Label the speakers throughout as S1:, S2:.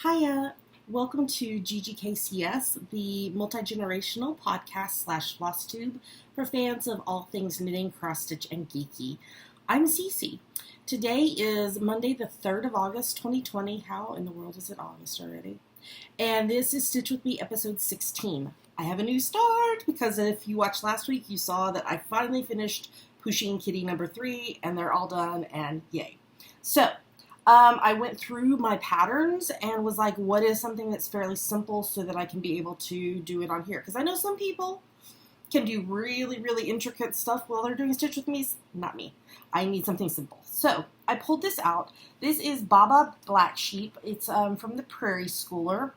S1: Hiya, welcome to GGKCS, the multi-generational podcast / FlossTube for fans of all things knitting, cross-stitch, and geeky. I'm Cece. Today is Monday, the 3rd of August, 2020. How in the world is it August already? And this is Stitch With Me, episode 16. I have a new start because if you watched last week, you saw that I finally finished pushing kitty number 3, and they're all done, and yay. So, I went through my patterns and was like, what is something that's fairly simple so that I can be able to do it on here? Because I know some people can do really, really intricate stuff while they're doing Stitch With Me. Not me. I need something simple. So I pulled this out. This is Baba Black Sheep. It's from the Prairie Schooler.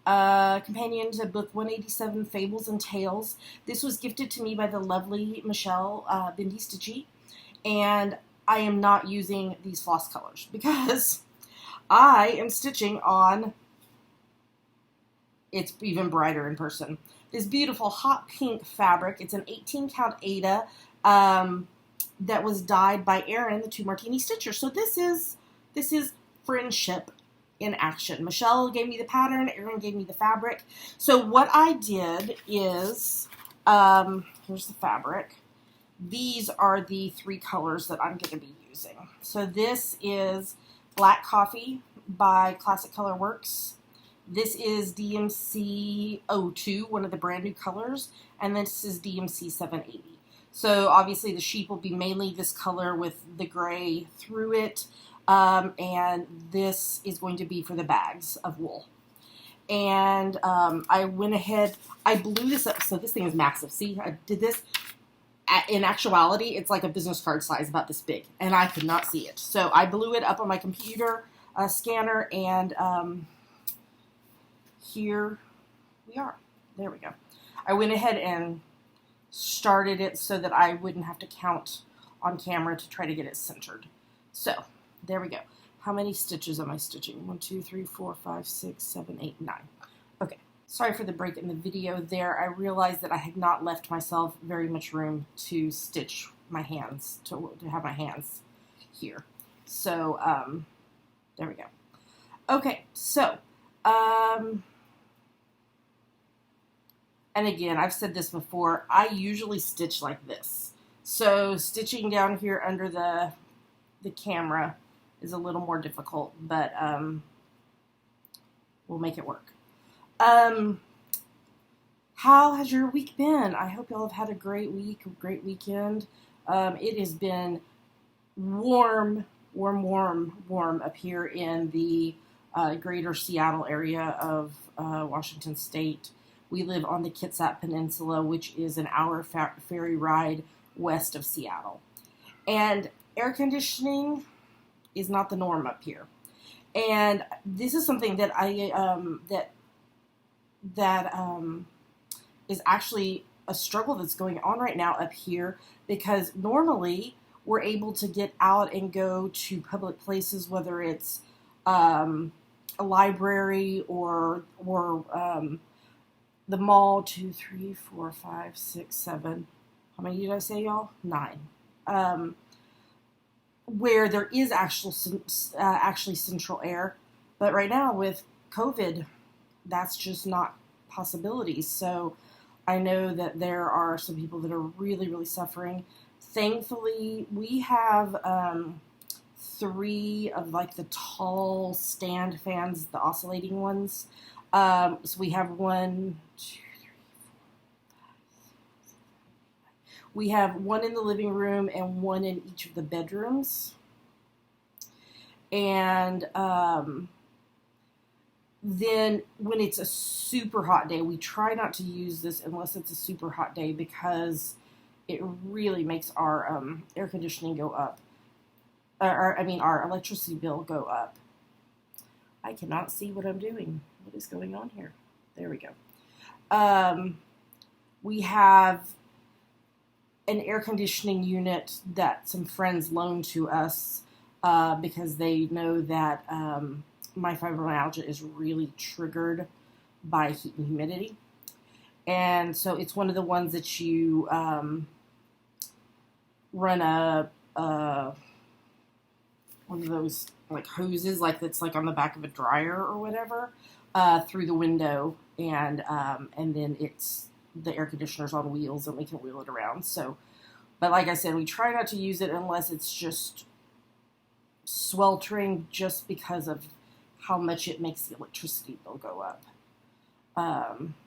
S1: Companion to book 187, Fables and Tales. This was gifted to me by the lovely Michelle Bindi Stitchy. And I am not using these floss colors because I am stitching on, it's even brighter in person, this beautiful hot pink fabric. It's an 18 count Aida that was dyed by Erin, the Two Martini Stitcher. So this is friendship in action. Michelle gave me the pattern, Erin gave me the fabric. So what I did is, here's the fabric. These are the 3 colors that I'm going to be using. So this is Black Coffee by Classic Color Works. This is DMC 02, one of the brand new colors, and this is DMC 780. So obviously the sheep will be mainly this color with the gray through it, and this is going to be for the bags of wool. And I went ahead, I blew this up, so this thing is massive. See, I did this. In actuality, it's like a business card size, about this big, and I could not see it. So I blew it up on my computer scanner, and here we are. There we go. I went ahead and started it so that I wouldn't have to count on camera to try to get it centered. So there we go. How many stitches am I stitching? 1, 2, 3, 4, 5, 6, 7, 8, 9. Okay. Sorry for the break in the video there. I realized that I had not left myself very much room to stitch my hands, to have my hands here. So, there we go. Okay, so, and again, I've said this before, I usually stitch like this. So, stitching down here under the camera is a little more difficult, but we'll make it work. How has your week been? I hope y'all have had a great week, a great weekend. It has been warm up here in the greater Seattle area of Washington State. We live on the Kitsap Peninsula, which is an hour ferry ride west of Seattle. And air conditioning is not the norm up here. And this is something that is actually a struggle that's going on right now up here, because normally we're able to get out and go to public places, whether it's a library or the mall. 2, 3, 4, 5, 6, 7. How many did I say, y'all? 9. Where there is actually central air, but right now with COVID, that's just not possibilities. So I know that there are some people that are really, really suffering. Thankfully, we have 3 of like the tall stand fans, the oscillating ones. So we have 1, 2, 3, 4, 5, 6, 7, 8, 9. We have 1 in the living room and 1 in each of the bedrooms. And then when it's a super hot day, we try not to use this unless it's a super hot day, because it really makes our air conditioning go up. Our electricity bill go up. I cannot see what I'm doing. What is going on here? There we go. We have an air conditioning unit that some friends loaned to us because they know that my fibromyalgia is really triggered by heat and humidity. And so it's one of the ones that you run a one of those like hoses, like that's like on the back of a dryer or whatever, through the window, and then it's the air conditioner's on wheels, and we can wheel it around. So, but like I said, we try not to use it unless it's just sweltering, just because of how much it makes the electricity bill go up.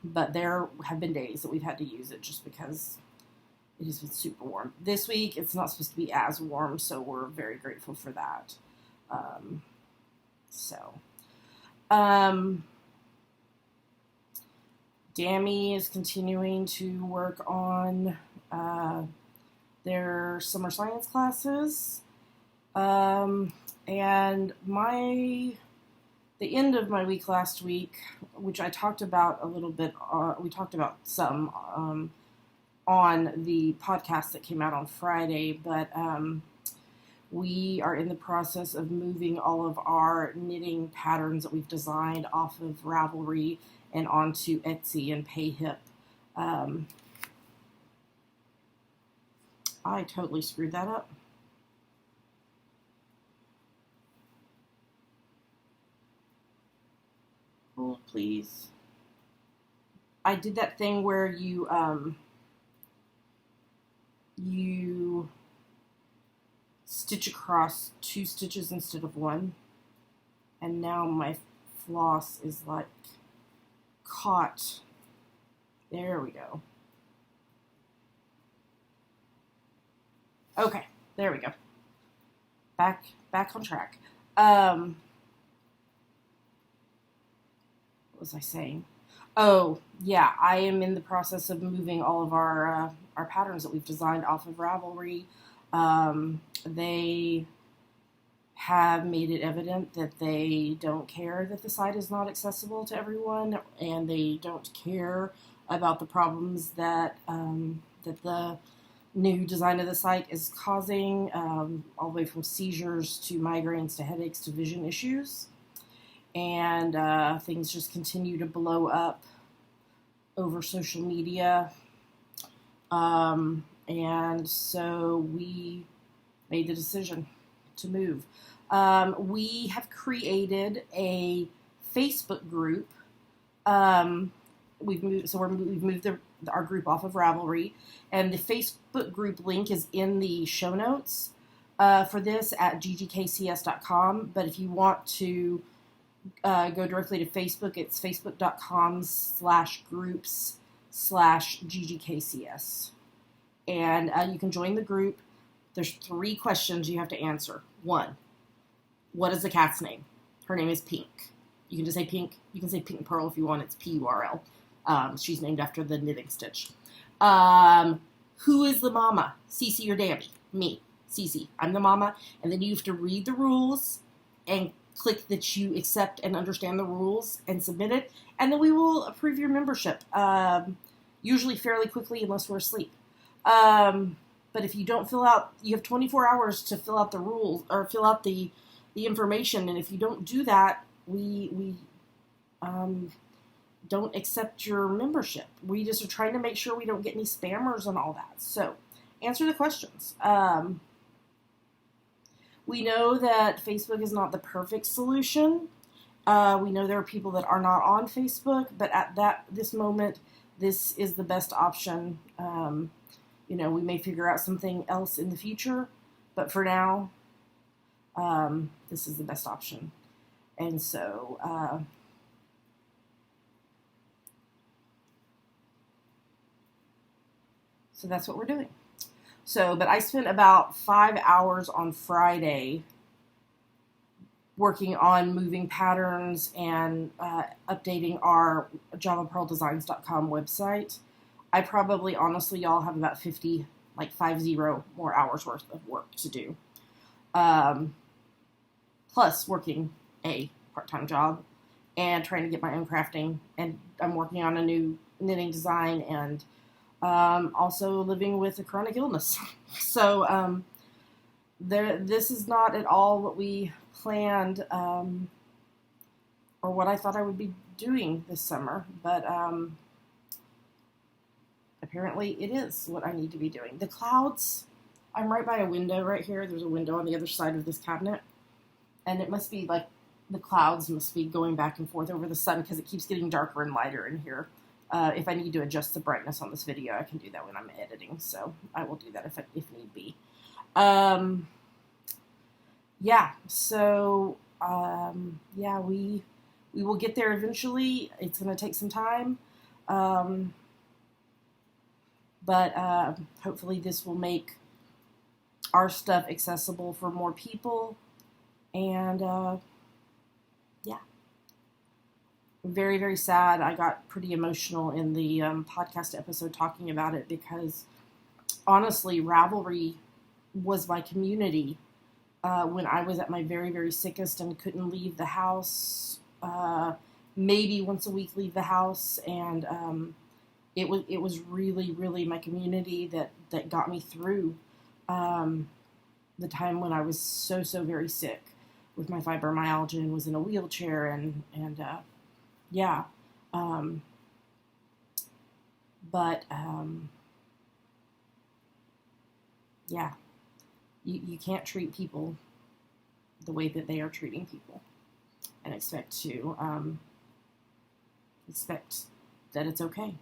S1: But there have been days that we've had to use it just because it has been super warm. This week, it's not supposed to be as warm, so we're very grateful for that. Dammy is continuing to work on their summer science classes. And the end of my week last week, which I talked about a little bit, we talked about some on the podcast that came out on Friday, but we are in the process of moving all of our knitting patterns that we've designed off of Ravelry and onto Etsy and PayHip. I totally screwed that up. Hold, please. I did that thing where you stitch across 2 stitches instead of 1, and now my floss is like caught. There we go. Okay, there we go. Back on track. What was I saying? Oh, yeah, I am in the process of moving all of our patterns that we've designed off of Ravelry. They have made it evident that they don't care that the site is not accessible to everyone, and they don't care about the problems that that the new design of the site is causing, all the way from seizures to migraines to headaches to vision issues. And things just continue to blow up over social media. And so we made the decision to move. We have created a Facebook group. We've moved our group off of Ravelry, and the Facebook group link is in the show notes for this at ggkcs.com. But if you want to go directly to Facebook, it's facebook.com/groups/GGKCS. And you can join the group. There's 3 questions you have to answer. 1, what is the cat's name? Her name is Pink. You can just say Pink. You can say Pink Pearl if you want. It's P-U-R-L. She's named after the knitting stitch. Who is the mama? Cece or Dammy? Me, Cece. I'm the mama. And then you have to read the rules and click that you accept and understand the rules and submit it. And then we will approve your membership, usually fairly quickly unless we're asleep. But if you don't fill out, you have 24 hours to fill out the rules or fill out the information. And if you don't do that, we don't accept your membership. We just are trying to make sure we don't get any spammers and all that. So answer the questions. We know that Facebook is not the perfect solution. We know there are people that are not on Facebook, but at this moment, this is the best option. We may figure out something else in the future, but for now, this is the best option. And so, so that's what we're doing. So, but I spent about 5 hours on Friday working on moving patterns and updating our javapearldesigns.com website. I probably, honestly, y'all have about 50 more hours worth of work to do. Plus working a part-time job and trying to get my own crafting. And I'm working on a new knitting design and also living with a chronic illness. So this is not at all what we planned or what I thought I would be doing this summer, but apparently it is what I need to be doing. The clouds, I'm right by a window right here. There's a window on the other side of this cabinet. And it must be like the clouds must be going back and forth over the sun because it keeps getting darker and lighter in here. If I need to adjust the brightness on this video, I can do that when I'm editing, so I will do that if need be. Yeah, so, yeah, we will get there eventually. It's going to take some time, but hopefully this will make our stuff accessible for more people, and, yeah. Very, very sad. I got pretty emotional in the podcast episode talking about it because, honestly, Ravelry was my community when I was at my very, very sickest and couldn't leave the house. Maybe once a week leave the house, and it was really, really my community that got me through the time when I was so very sick with my fibromyalgia and was in a wheelchair and yeah. But yeah, you can't treat people the way that they are treating people and expect that it's okay.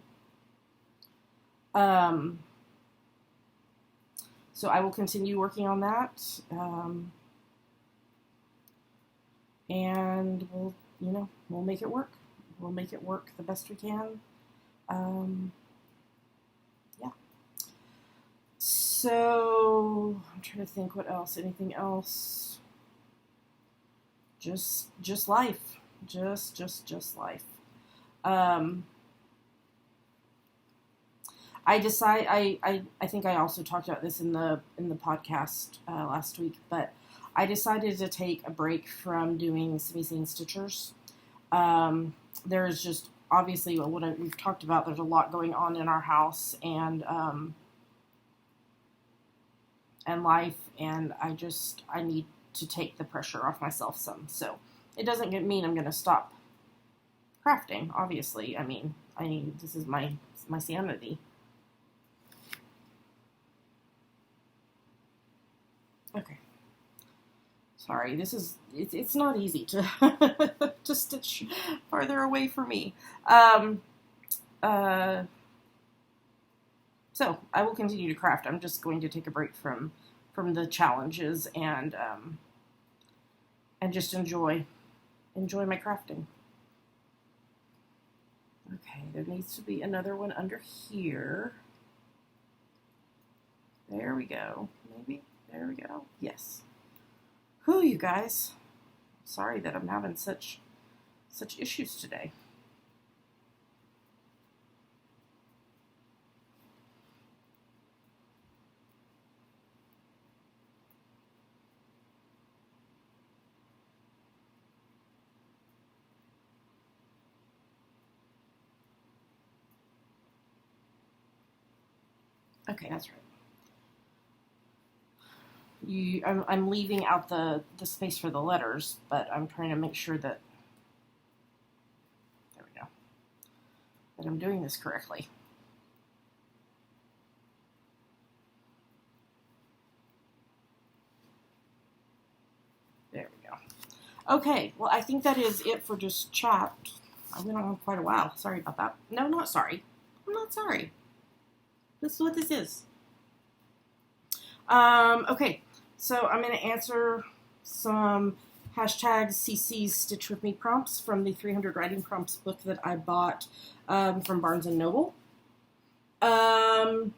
S1: So I will continue working on that, and we'll make it work. We'll make it work the best we can. Yeah. So I'm trying to think what else. Anything else? Just life. Just life. I think I also talked about this in the podcast last week, but I decided to take a break from doing semi-sane stitchers. There's just obviously what we've talked about. There's a lot going on in our house and life, and I need to take the pressure off myself some. So it doesn't mean I'm going to stop crafting. Obviously, I mean this is my sanity. Okay. Sorry, it's not easy to to stitch farther away from me. So I will continue to craft. I'm just going to take a break from the challenges and just enjoy my crafting. Okay, there needs to be another one under here. There we go. Maybe. There we go. Yes. Whew, you guys. Sorry that I'm having such issues today. Okay, that's right. I'm leaving out the space for the letters, but I'm trying to make sure that, there we go, that I'm doing this correctly. There we go. Okay, well, I think that is it for just chat. I went on quite a while. Sorry about that. No, not sorry. I'm not sorry. This is what this is. Okay, so I'm going to answer some #CC's Stitch With Me prompts from the 300 Writing Prompts book that I bought from Barnes & Noble. Let's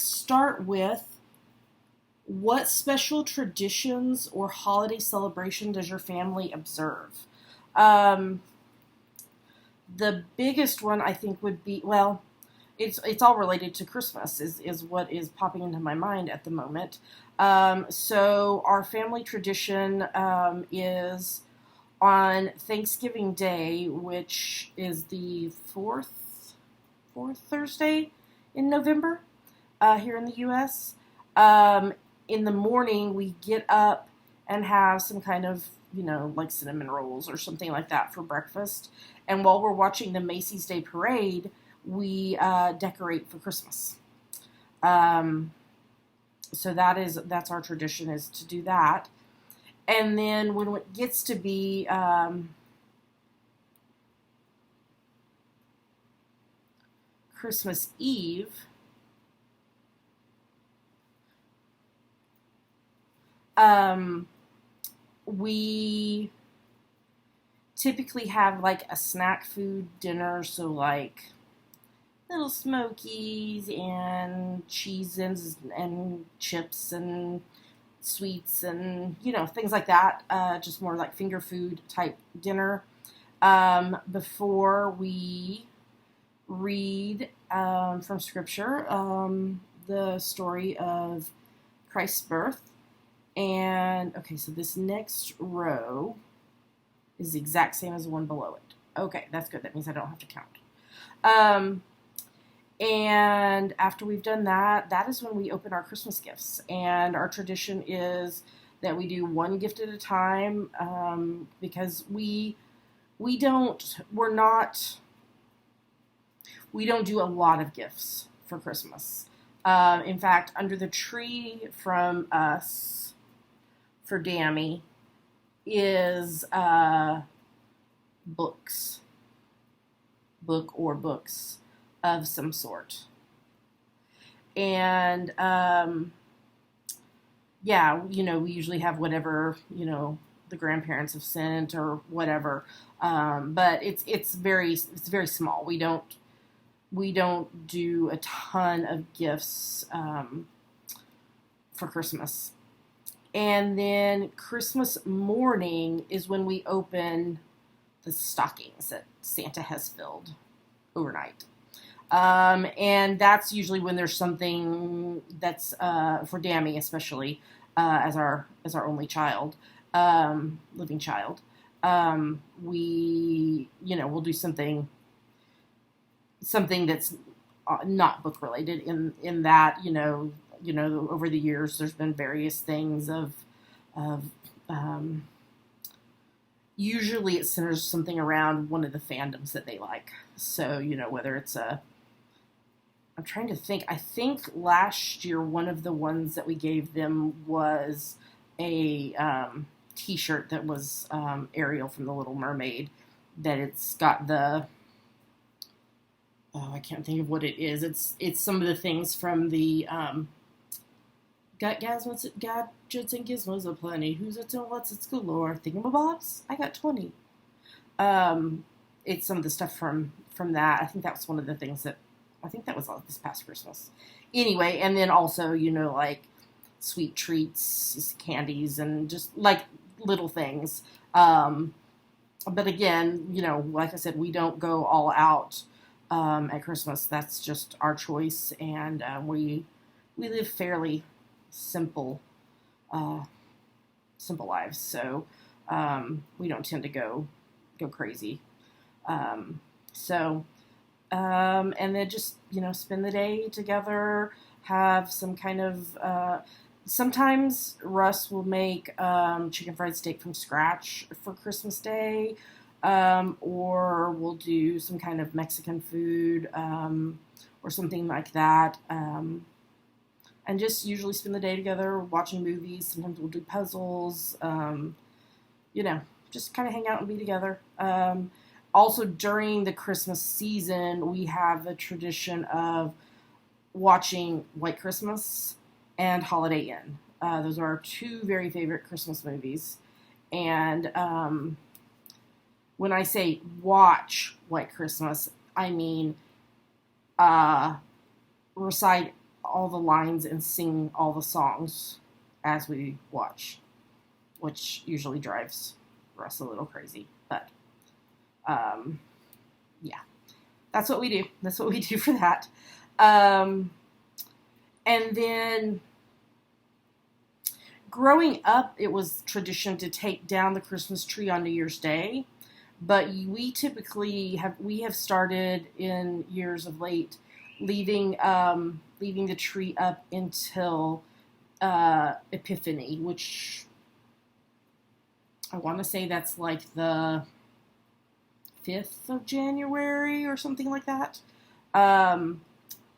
S1: start with, what special traditions or holiday celebration does your family observe? The biggest one I think would be, well, it's all related to Christmas is what is popping into my mind at the moment. So our family tradition is on Thanksgiving Day, which is the fourth Thursday in November here in the U.S. In the morning, we get up and have some kind of, like cinnamon rolls or something like that for breakfast. And while we're watching the Macy's Day Parade, we decorate for Christmas. So that's our tradition, is to do that. And then when it gets to be Christmas Eve, we typically have like a snack food dinner, so like little smokies and cheeses and chips and sweets and things like that. Just more like finger food type dinner. Before we read from Scripture the story of Christ's birth. And okay, so this next row is the exact same as the one below it. Okay, that's good. That means I don't have to count. And after we've done that, that is when we open our Christmas gifts. And our tradition is that we do one gift at a time because we don't do a lot of gifts for Christmas. In fact, under the tree from us for Dammy is books of some sort. And we usually have whatever the grandparents have sent or whatever, but it's very small. We don't do a ton of gifts for Christmas. And then Christmas morning is when we open the stockings that Santa has filled overnight. And that's usually when there's something that's for Dammy, especially as our only child, living child. We'll do something that's not book related. In that over the years there's been various things of usually it centers something around one of the fandoms that they like. So whether it's I'm trying to think. I think last year one of the ones that we gave them was a T-shirt that was Ariel from The Little Mermaid. That it's got the I can't think of what it is. It's some of the things from the gadgets and gizmos aplenty. Who's it and what's it's galore. Thingamabobs. I got 20. It's some of the stuff from that. I think that was one of the things that. I think that was this past Christmas. Anyway, and then also, like sweet treats, candies, and just like little things. But again, like I said, we don't go all out at Christmas. That's just our choice, and we live fairly simple lives. So we don't tend to go crazy. And then just, spend the day together, have some kind of, sometimes Russ will make chicken fried steak from scratch for Christmas Day, or we'll do some kind of Mexican food, or something like that, and just usually spend the day together watching movies. Sometimes we'll do puzzles, just kind of hang out and be together. Also, during the Christmas season, we have a tradition of watching White Christmas and Holiday Inn. Those are our two very favorite Christmas movies. And when I say watch White Christmas, I mean recite all the lines and sing all the songs as we watch, which usually drives Russ a little crazy, but that's what we do. That's what we do for that. And then growing up, it was tradition to take down the Christmas tree on New Year's Day, but we typically have started in years of late leaving the tree up until Epiphany, which I want to say that's like the 5th of January or something like that.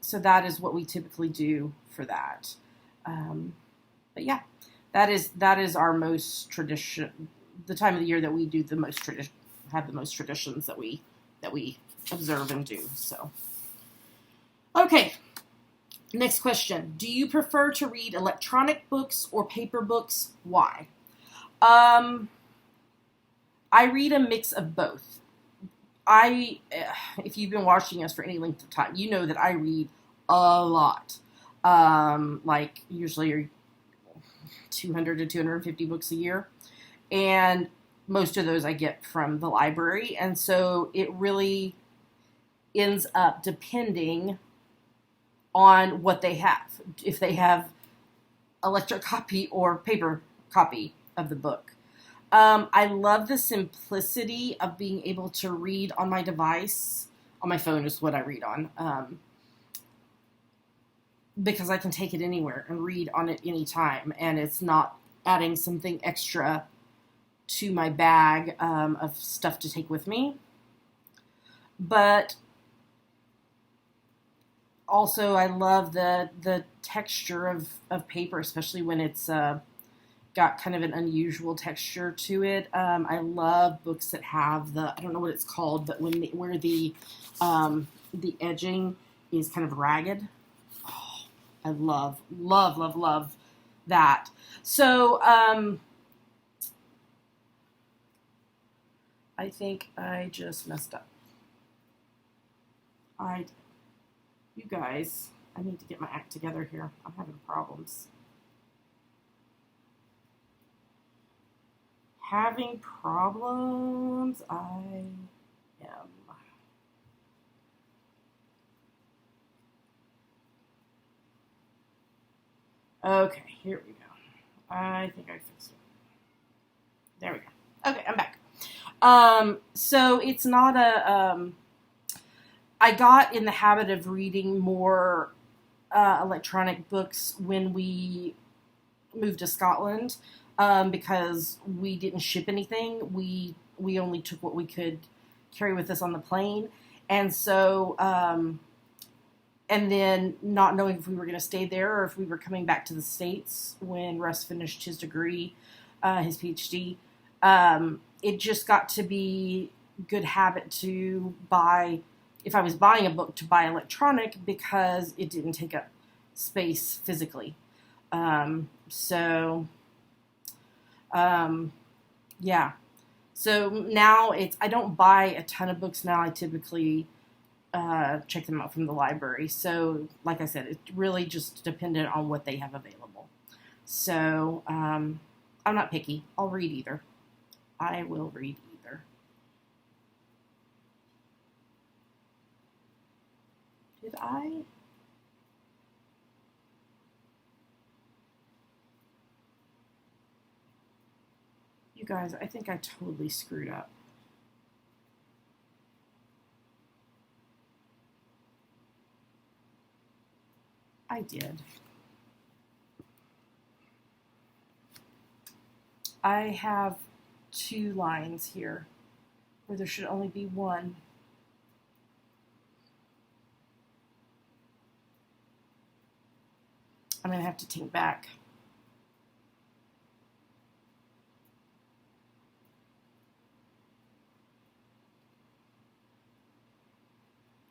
S1: So that is what we typically do for that. But yeah, that is our most tradition, the time of the year that we do the most have the most traditions that we observe and do. So, okay. Next question. Do you prefer to read electronic books or paper books? Why? I read a mix of both. If you've been watching us for any length of time, you know that I read a lot. Like usually 200 to 250 books a year. And most of those I get from the library. And so it really ends up depending on what they have. If they have electric copy or paper copy of the book. I love the simplicity of being able to read on my device. On my phone is what I read on. Because I can take it anywhere and read on it anytime. And it's not adding something extra to my bag of stuff to take with me. But also, I love the texture of paper, especially when it's got kind of an unusual texture to it. I love books that have I don't know what it's called, but where the edging is kind of ragged. Oh, I love that. So, I think I just messed up. You guys, I need to get my act together here. I'm having problems. I am. Okay, here we go. I think I fixed it. There we go. Okay, I'm back. So it's not I got in the habit of reading more electronic books when we moved to Scotland, because we didn't ship anything. We only took what we could carry with us on the plane. And so, and then not knowing if we were going to stay there or if we were coming back to the States when Russ finished his degree, his PhD, it just got to be good habit to buy, if I was buying a book, to buy electronic because it didn't take up space physically. Yeah. So now I don't buy a ton of books now. I typically check them out from the library. So, like I said, it's really just dependent on what they have available. So, I'm not picky. I'll read either. I will read either. Did I? You guys, I think I totally screwed up. I did. I have 2 lines here where there should only be 1. I'm going to have to take back.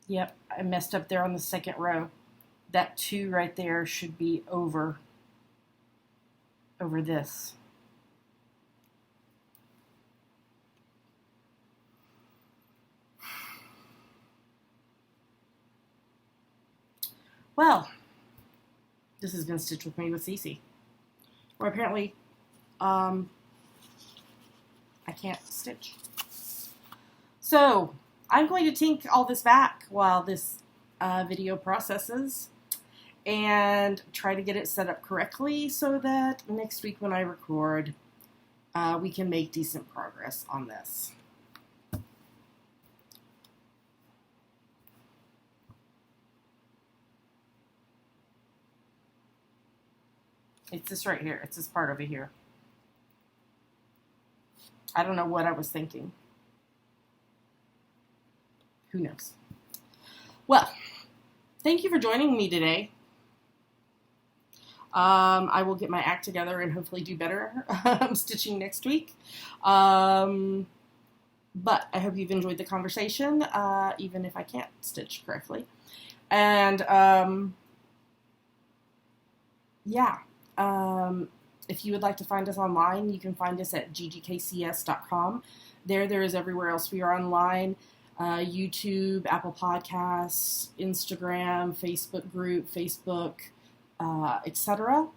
S1: Yep, I messed up there on the second row. That 2 right there should be over this. Well, this has been Stitch with Me with Cece, where apparently I can't stitch. So I'm going to take all this back while this video processes and try to get it set up correctly so that next week when I record, we can make decent progress on this. It's this right here. It's this part over here. I don't know what I was thinking. Who knows? Well, thank you for joining me today. I will get my act together and hopefully do better stitching next week. But I hope you've enjoyed the conversation, even if I can't stitch correctly. And yeah. If you would like to find us online, you can find us at ggkcs.com. There is everywhere else we are online. YouTube, Apple Podcasts, Instagram, Facebook group, etc.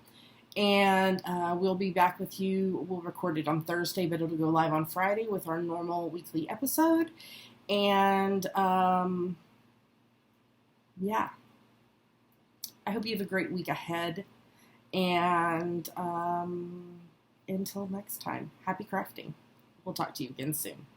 S1: And we'll be back with you. We'll record it on Thursday, but it'll go live on Friday with our normal weekly episode. And yeah, I hope you have a great week ahead. And until next time, happy crafting. We'll talk to you again soon.